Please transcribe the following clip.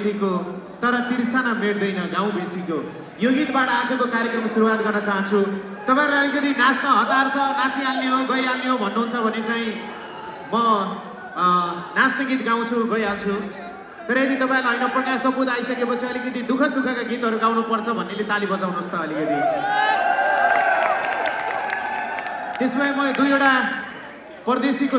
बेसीको तर तिर्सना मेट्दैन गाउँ बेसीको यो गीतबाट आजको कार्यक्रम सुरुवात गर्न चाहन्छु। तपाईहरुलाई अलिकति नाच्न हतार छ, नाचिहाल्ने हो गइहाल्ने हो भन्नुहुन्छ भने चाहिँ म नाच्ने गीत गाउँछु गइहाल्छु। तर यदि तपाईहरुलाई हैन प्रकाश सपुत आइसकेपछि अलिकति दुःख सुखका गीतहरु गाउनु पर्छ भन्नेले ताली बजाउनुस् त अलिकति। त्यसमै म दुईवटा परदेशीको